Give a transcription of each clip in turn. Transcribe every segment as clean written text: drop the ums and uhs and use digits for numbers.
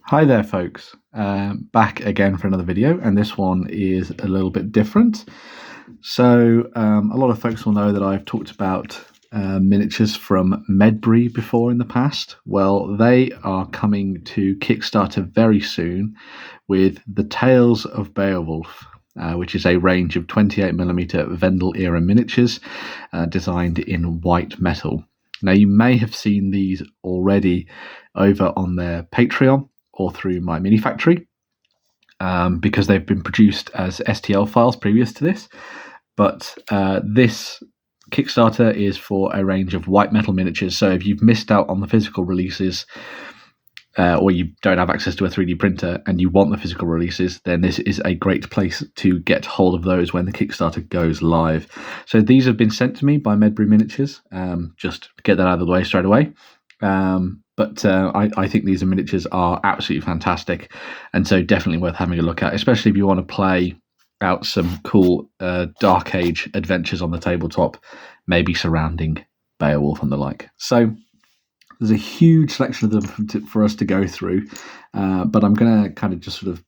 Hi there, folks. Back again for another video, and this one is a little bit different. So a lot of folks will know that I've talked about miniatures from Medbury before in the past. Well, they are coming to Kickstarter very soon with the Tales of Beowulf, which is a range of 28mm Vendel Era Miniatures designed in white metal. Now, you may have seen these already over on their Patreon or through my mini factory, because they've been produced as STL files previous to this. But this Kickstarter is for a range of white metal miniatures. So if you've missed out on the physical releases, or you don't have access to a 3D printer and you want the physical releases, then this is a great place to get hold of those when the Kickstarter goes live. So these have been sent to me by Medbury Miniatures, just to get that out of the way straight away. But I think these miniatures are absolutely fantastic, and so definitely worth having a look at, especially if you want to play out some cool Dark Age adventures on the tabletop, maybe surrounding Beowulf and the like. So there's a huge selection of them for us to go through, but I'm going to kind of just sort of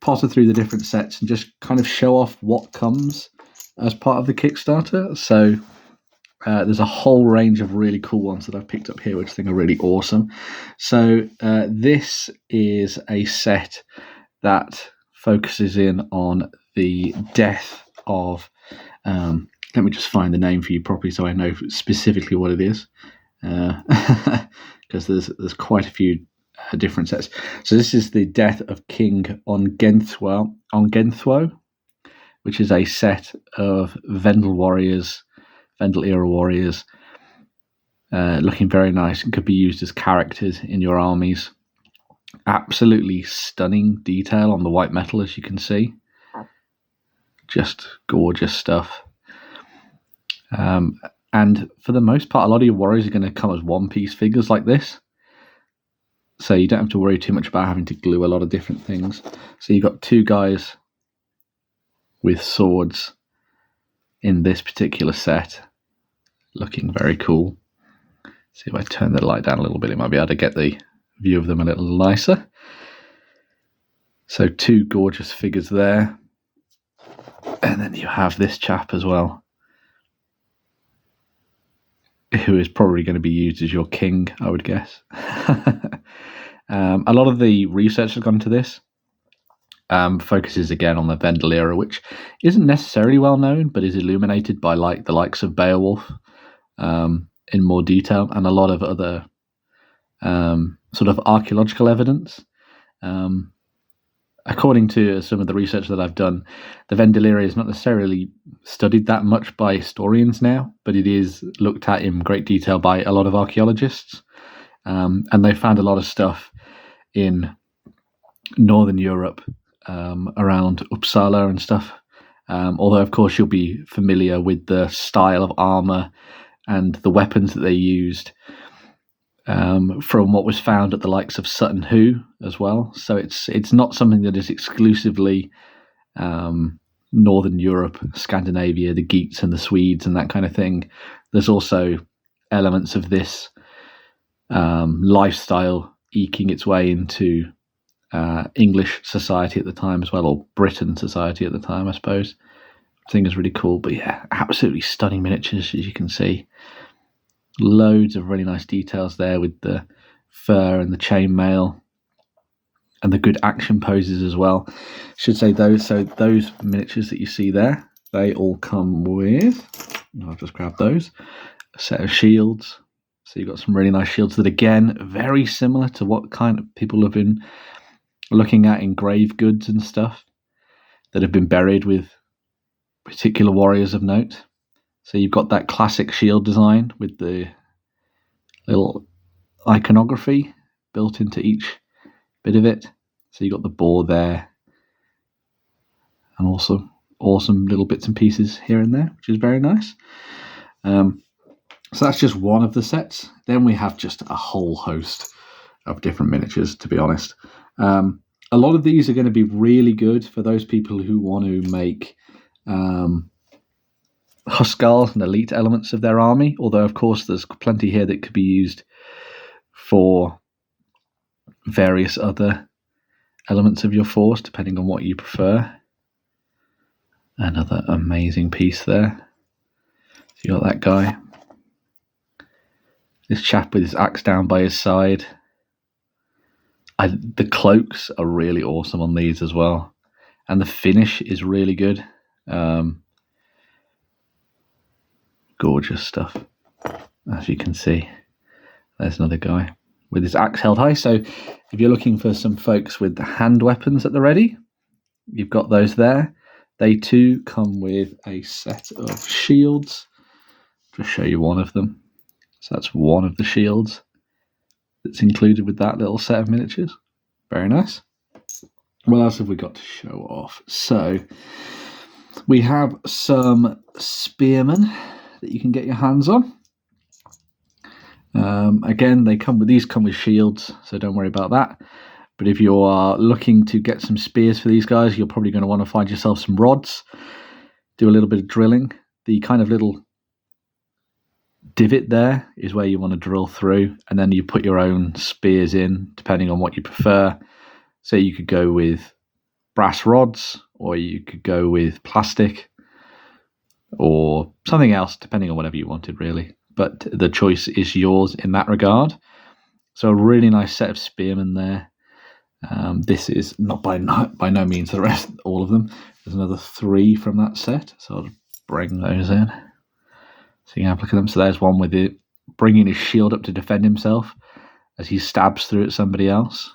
potter through the different sets and just kind of show off what comes as part of the Kickstarter. So there's a whole range of really cool ones that I've picked up here, which I think are really awesome. So this is a set that focuses in on the death of, let me just find the name for you properly so I know specifically what it is, because there's quite a few different sets. So this is the death of King Ongenthwo, which is a set of Vendel warriors, Vendel Era warriors, looking very nice and could be used as characters in your armies. Absolutely stunning detail on the white metal, as you can see. Just gorgeous stuff. And for the most part, a lot of your warriors are going to come as one-piece figures like this. So you don't have to worry too much about having to glue a lot of different things. So you've got two guys with swords in this particular set, looking very cool. See if I turn the light down a little bit, it might be able to get the view of them a little nicer. So two gorgeous figures there. And then you have this chap as well, who is probably going to be used as your king, I would guess. A lot of the research that's gone into this focuses again on the Vendel era, which isn't necessarily well known, but is illuminated by the likes of Beowulf in more detail, and a lot of other sort of archaeological evidence. According to some of the research that I've done, the Vendel era is not necessarily studied that much by historians now, but it is looked at in great detail by a lot of archaeologists. And they found a lot of stuff in Northern Europe, around Uppsala and stuff. Although, of course, you'll be familiar with the style of armor and the weapons that they used from what was found at the likes of Sutton Hoo as well. So it's not something that is exclusively Northern Europe, Scandinavia, the Geats and the Swedes and that kind of thing. There's also elements of this lifestyle eking its way into English society at the time as well, or Britain society at the time, I suppose. I think it's really cool. But yeah, absolutely stunning miniatures, as you can see. Loads of really nice details there with the fur and the chainmail and the good action poses as well. Should say those miniatures that you see there, they all come with, I'll just grab those, a set of shields. So you've got some really nice shields that, again, very similar to what kind of people have been looking at in grave goods and stuff that have been buried with particular warriors of note. So you've got that classic shield design with the little iconography built into each bit of it. So you've got the boar there, and also awesome little bits and pieces here and there, which is very nice. So that's just one of the sets. Then we have just a whole host of different miniatures, to be honest. A lot of these are going to be really good for those people who want to make Huskar and elite elements of their army, although of course there's plenty here that could be used for various other elements of your force, depending on what you prefer. Another amazing piece there. So you got that guy. This chap with his axe down by his side. The cloaks are really awesome on these as well. And the finish is really good. Gorgeous stuff, as you can see. There's another guy with his axe held high. So if you're looking for some folks with hand weapons at the ready, you've got those there. They too come with a set of shields. Just show you one of them. So that's one of the shields that's included with that little set of miniatures. Very nice. What else have we got to show off? So we have some spearmen that you can get your hands on. Again, these come with shields, so don't worry about that. But if you are looking to get some spears for these guys, you're probably going to want to find yourself some rods, do a little bit of drilling. The kind of little divot there is where you want to drill through, and then you put your own spears in, depending on what you prefer. So you could go with brass rods, or you could go with plastic, or something else, depending on whatever you wanted, really. But the choice is yours in that regard. So a really nice set of spearmen there. This is not by no means the rest, all of them. There's another 3 from that set, so I'll bring those in so you can have a look at them. So there's one with it bringing his shield up to defend himself as he stabs through at somebody else.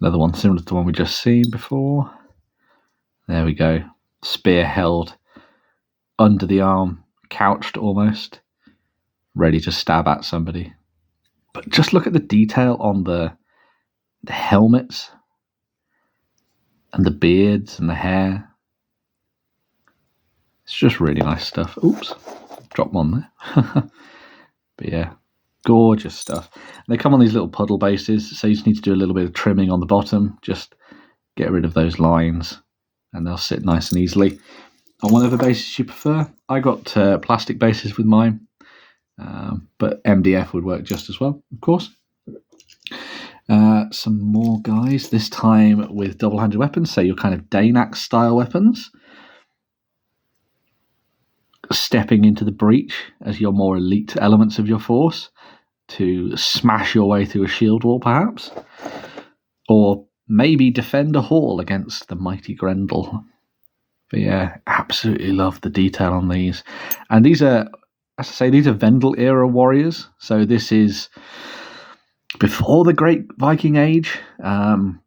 Another one similar to the one we just seen before. There we go. Spear held under the arm, couched almost, ready to stab at somebody. But just look at the detail on the helmets and the beards and the hair. It's just really nice stuff. Oops, dropped one there. But yeah, gorgeous stuff. And they come on these little puddle bases, so you just need to do a little bit of trimming on the bottom. Just get rid of those lines and they'll sit nice and easily. On whatever basis you prefer. I got plastic bases with mine. But MDF would work just as well, of course. Some more guys, this time with double-handed weapons, so your kind of Danax style weapons. Stepping into the breach as your more elite elements of your force to smash your way through a shield wall, perhaps. Or maybe defend a hall against the mighty Grendel. But yeah, absolutely love the detail on these. And these are, as I say, these are Vendel Era warriors. So this is before the Great Viking Age, and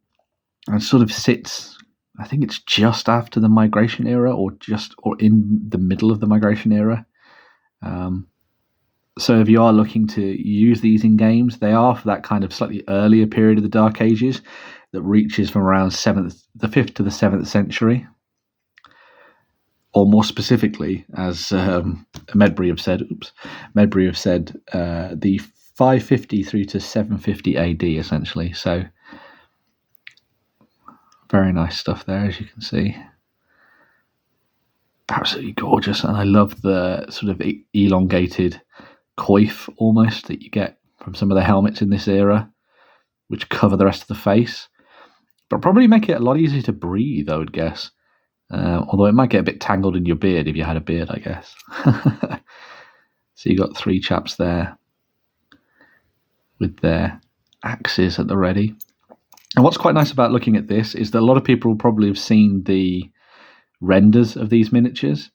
sort of sits, I think it's just after the Migration Era, or in the middle of the Migration Era. So if you are looking to use these in games, they are for that kind of slightly earlier period of the Dark Ages that reaches from around the 5th to the 7th century. Or more specifically, as Medbury have said, the 550 through to 750 AD, essentially. So, very nice stuff there, as you can see. Absolutely gorgeous, and I love the sort of elongated coif, almost, that you get from some of the helmets in this era, which cover the rest of the face. But probably make it a lot easier to breathe, I would guess. Although it might get a bit tangled in your beard if you had a beard, I guess. So you got 3 chaps there with their axes at the ready. And what's quite nice about looking at this is that a lot of people probably have seen the renders of these miniatures,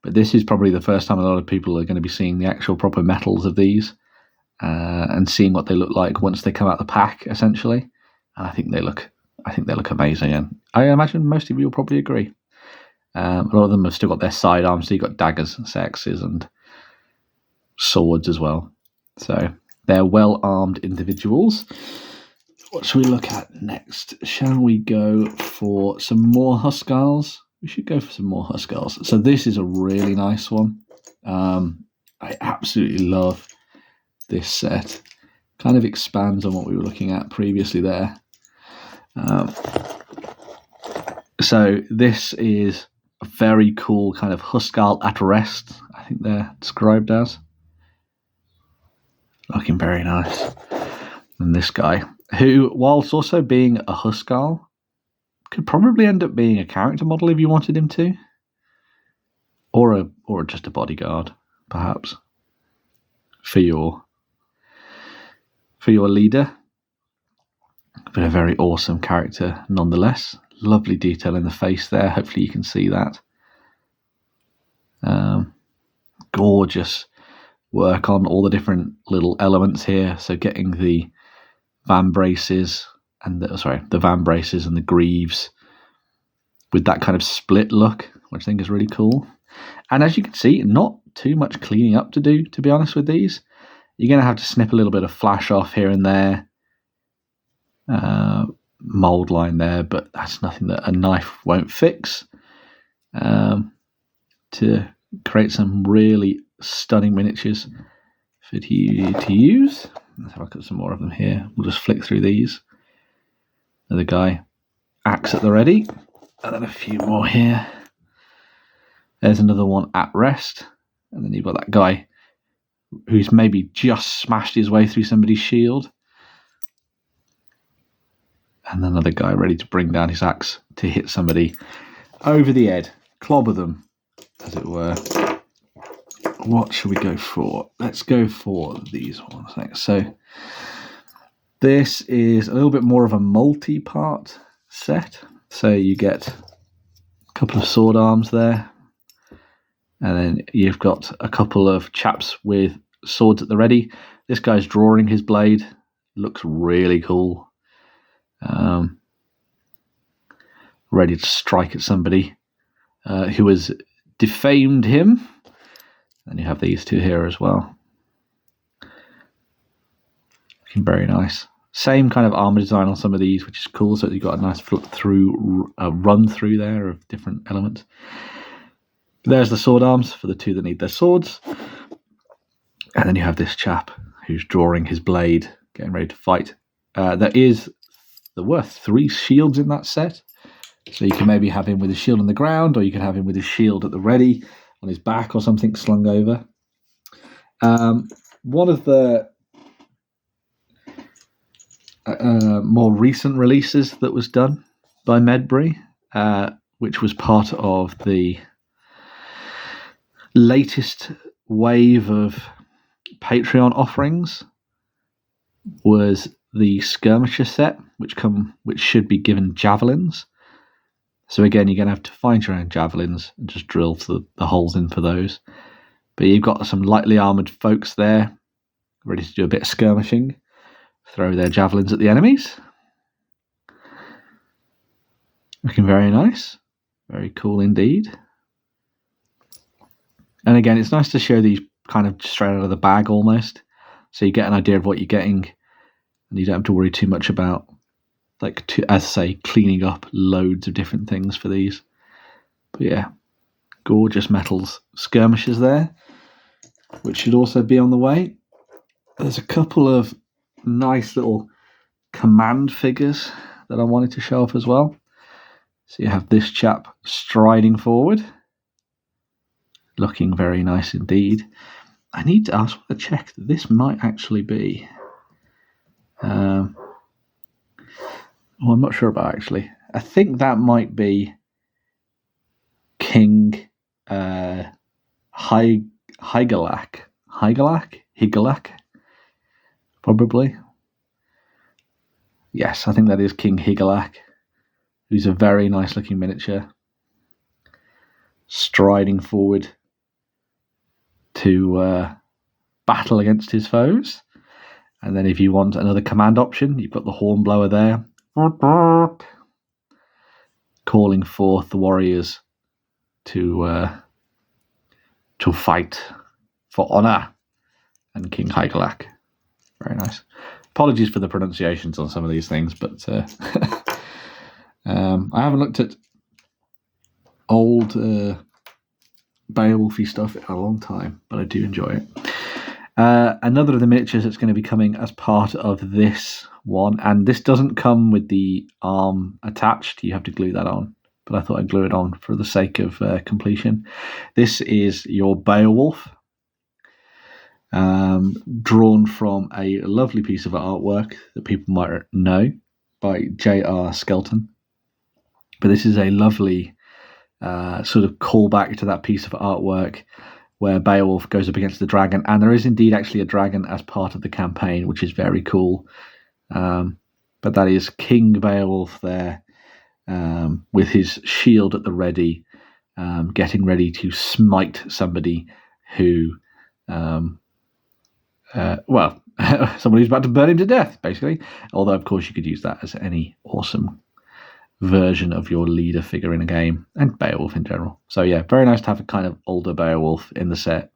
but this is probably the first time a lot of people are going to be seeing the actual proper metals of these and seeing what they look like once they come out of the pack, essentially. And I think they look amazing, and I imagine most of you will probably agree. A lot of them have still got their sidearms, so you've got daggers and axes and swords as well. So they're well-armed individuals. What should we look at next? Shall we go for some more Huskarls? We should go for some more Huskarls. So this is a really nice one. I absolutely love this set. Kind of expands on what we were looking at previously there. So this is a very cool kind of Huskarl at rest, I think they're described as. Looking very nice. And this guy, who, whilst also being a Huskarl, could probably end up being a character model if you wanted him to. Or just a bodyguard, perhaps. For your leader. But a very awesome character nonetheless. Lovely detail in the face there. Hopefully you can see that. Gorgeous work on all the different little elements here. So getting the van braces and the van braces and the greaves with that kind of split look, which I think is really cool. And as you can see, not too much cleaning up to do, to be honest, with these. You're going to have to snip a little bit of flash off here and there. Mold line there, but that's nothing that a knife won't fix. To create some really stunning miniatures for you to use. Let's have a look at some more of them here. We'll just flick through these. Another guy, axe at the ready, and then a few more here. There's another one at rest, and then you've got that guy who's maybe just smashed his way through somebody's shield. And another guy ready to bring down his axe to hit somebody over the head, clobber them, as it were. What should we go for? Let's go for these ones next. So this is a little bit more of a multi-part set. So you get a couple of sword arms there. And then you've got a couple of chaps with swords at the ready. This guy's drawing his blade. Looks really cool. Ready to strike at somebody who has defamed him. And you have these two here as well. Looking very nice. Same kind of armor design on some of these, which is cool. So you've got a nice run through there of different elements. There's the sword arms for the two that need their swords. And then you have this chap who's drawing his blade, getting ready to fight. There were 3 shields in that set. So you can maybe have him with his shield on the ground, or you can have him with his shield at the ready on his back or something slung over. One of the more recent releases that was done by Medbury, which was part of the latest wave of Patreon offerings, was the skirmisher set, which should be given javelins. So again, you're going to have to find your own javelins and just drill the holes in for those. But you've got some lightly armoured folks there, ready to do a bit of skirmishing, throw their javelins at the enemies. Looking very nice. Very cool indeed. And again, it's nice to show these kind of straight out of the bag almost. So you get an idea of what you're getting, and you don't have to worry too much about, as I say, cleaning up loads of different things for these. But yeah, gorgeous metals skirmishers there, which should also be on the way. There's a couple of nice little command figures that I wanted to show off as well. So you have this chap striding forward, looking very nice indeed. I need to ask for a check that this might actually be. I'm not sure about actually. I think that might be King Hygelac, probably. Yes, I think that is King Hygelac, who's a very nice looking miniature, striding forward to battle against his foes. And then if you want another command option, you've got the hornblower there, calling forth the warriors to fight for honour. And King Hygelac. Very nice. Apologies for the pronunciations on some of these things, but I haven't looked at old Beowulfy stuff in a long time, but I do enjoy it. Another of the miniatures that's going to be coming as part of this one, and this doesn't come with the arm attached, you have to glue that on, but I thought I'd glue it on for the sake of completion. This is your Beowulf. drawn from a lovely piece of artwork that people might know by J.R. Skelton. But this is a lovely sort of callback to that piece of artwork where Beowulf goes up against the dragon, and there is indeed actually a dragon as part of the campaign, which is very cool. But that is King Beowulf there, with his shield at the ready, getting ready to smite somebody who, somebody who's about to burn him to death, basically. Although, of course, you could use that as any awesome version of your leader figure in a game, and Beowulf in general. So yeah, very nice to have a kind of older Beowulf in the set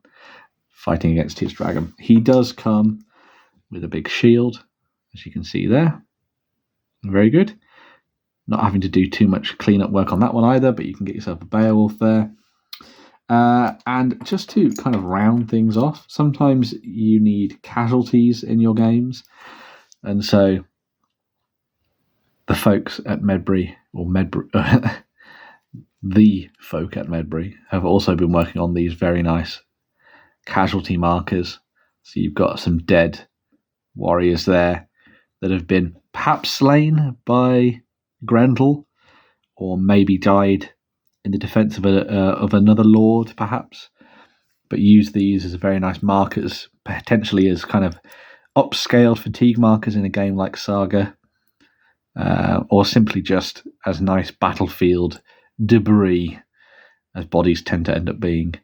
fighting against his dragon. He does come with a big shield, as you can see there. Very good. Not having to do too much cleanup work on that one either, but you can get yourself a Beowulf there. And just to kind of round things off, sometimes you need casualties in your games, and so the folks at Medbury, the folk at Medbury, have also been working on these very nice casualty markers. So you've got some dead warriors there that have been perhaps slain by Grendel, or maybe died in the defense of another lord, perhaps. But use these as very nice markers, potentially as kind of upscaled fatigue markers in a game like Saga. Or simply just as nice battlefield debris, as bodies tend to end up being.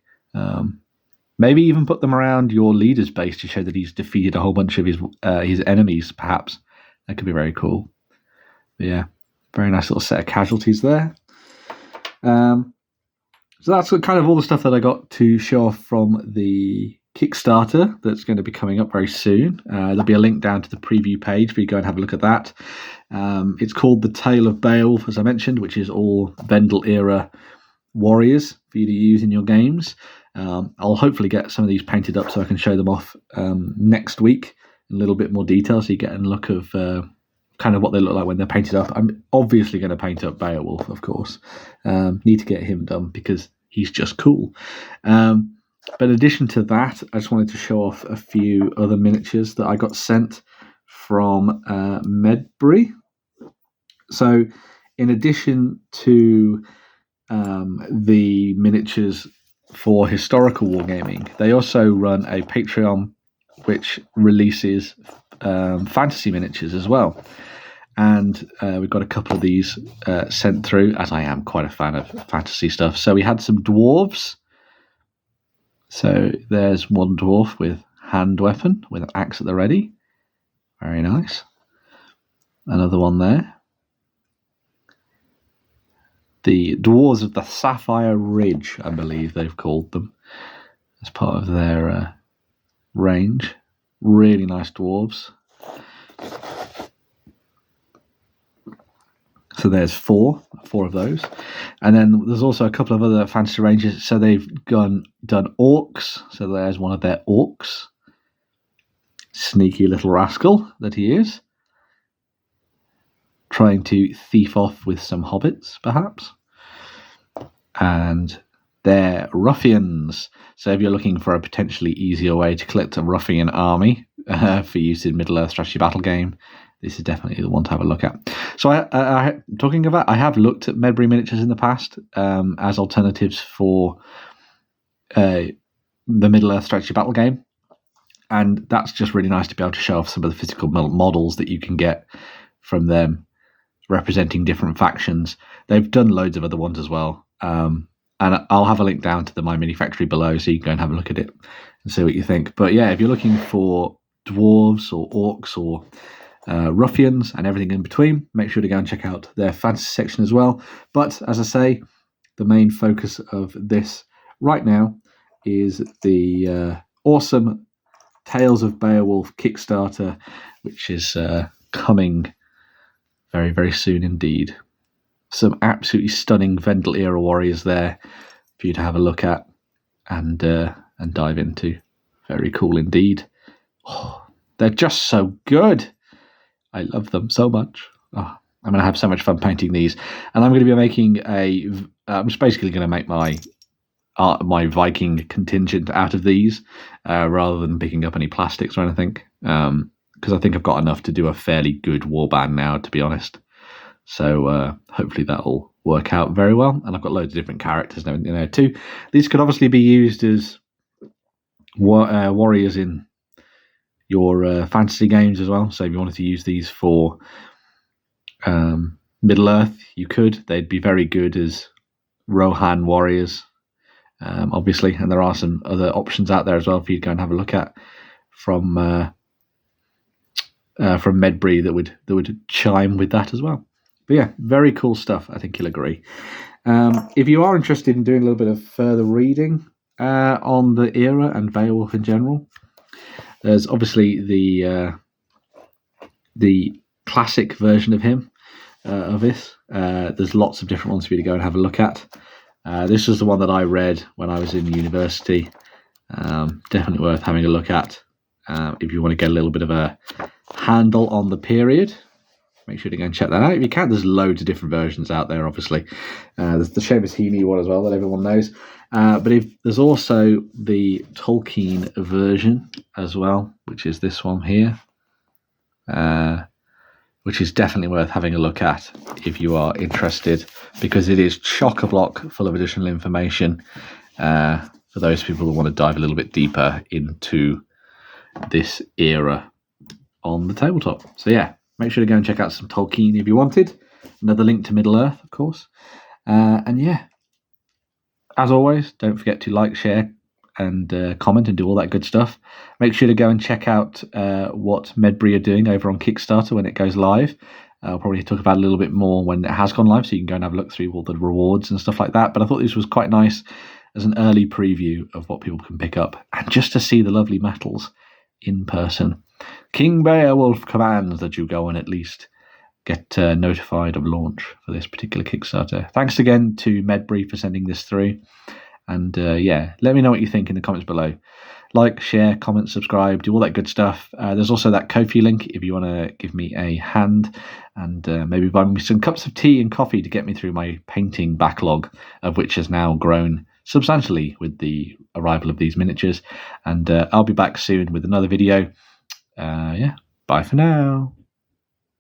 Maybe even put them around your leader's base to show that he's defeated a whole bunch of his enemies, perhaps. That could be very cool. But yeah, very nice little set of casualties there. So that's kind of all the stuff that I got to show off from the Kickstarter that's going to be coming up very soon. There'll be a link down to the preview page for you to go and have a look at that. It's called the Tale of Beowulf, as I mentioned, which is all Vendel Era warriors for you to use in your games. I'll hopefully get some of these painted up so I can show them off next week in a little bit more detail, so you get a look of kind of what they look like when they're painted up. I'm obviously going to paint up Beowulf, of course. Need to get him done because he's just cool. But in addition to that, I just wanted to show off a few other miniatures that I got sent from Medbury. So in addition to the miniatures for historical wargaming, they also run a Patreon which releases fantasy miniatures as well. And we've got a couple of these sent through, as I am quite a fan of fantasy stuff. So we had some dwarves. So there's one dwarf with hand weapon, with an axe at the ready. Very nice. Another one there. The Dwarves of the Sapphire Ridge, I believe they've called them, as part of their range. Really nice dwarves. So there's four of those. And then there's also a couple of other fantasy ranges. So they've done orcs. So there's one of their orcs. Sneaky little rascal that he is. Trying to thief off with some hobbits, perhaps. And they're ruffians. So if you're looking for a potentially easier way to collect a ruffian army for use in Middle-earth strategy battle game, this is definitely the one to have a look at. So I have looked at Medbury Miniatures in the past as alternatives for the Middle-earth strategy battle game. And that's just really nice to be able to show off some of the physical models that you can get from them representing different factions. They've done loads of other ones as well. And I'll have a link down to the My Mini Factory below so you can go and have a look at it and see what you think. But yeah, if you're looking for dwarves or orcs or ruffians and everything in between, make sure to go and check out their fantasy section as well. But as I say, the main focus of this right now is the awesome Tales of Beowulf Kickstarter, which is coming very, very soon indeed. Some absolutely stunning Vendel Era warriors there for you to have a look at and dive into. Very cool indeed. Oh, they're just so good. I love them so much. Oh, I'm going to have so much fun painting these. And I'm going to be making I'm just basically going to make my my Viking contingent out of these, rather than picking up any plastics or anything. Because I think I've got enough to do a fairly good warband now, to be honest. So hopefully that'll work out very well. And I've got loads of different characters and everything there too. These could obviously be used as warriors in your fantasy games as well. So if you wanted to use these for Middle-earth, you could. They'd be very good as Rohan warriors, obviously. And there are some other options out there as well for you to go and have a look at from Medbury that would chime with that as well. But yeah, very cool stuff. I think you'll agree. If you are interested in doing a little bit of further reading on the era and Beowulf in general, there's obviously the classic version of him, of this. There's lots of different ones for you to go and have a look at. This was the one that I read when I was in university. Definitely worth having a look at if you want to get a little bit of a handle on the period. Make sure to go and check that out. If you can, there's loads of different versions out there, obviously. There's the Seamus Heaney one as well that everyone knows. But there's also the Tolkien version as well, which is this one here, which is definitely worth having a look at if you are interested, because it is chock-a-block full of additional information for those people that want to dive a little bit deeper into this era on the tabletop. So yeah, make sure to go and check out some Tolkien if you wanted. Another link to Middle-earth, of course. And yeah, as always, don't forget to like, share, and comment and do all that good stuff. Make sure to go and check out what Medbury are doing over on Kickstarter when it goes live. I'll probably talk about it a little bit more when it has gone live, so you can go and have a look through all the rewards and stuff like that. But I thought this was quite nice as an early preview of what people can pick up, and just to see the lovely metals in person. King Beowulf commands that you go and at least get notified of launch for this particular Kickstarter. Thanks again to Medbury for sending this through. And yeah, let me know what you think in the comments below. Like, share, comment, subscribe, do all that good stuff. There's also that Ko-fi link if you want to give me a hand and maybe buy me some cups of tea and coffee to get me through my painting backlog, of which has now grown substantially with the arrival of these miniatures. And I'll be back soon with another video. Yeah, bye for now.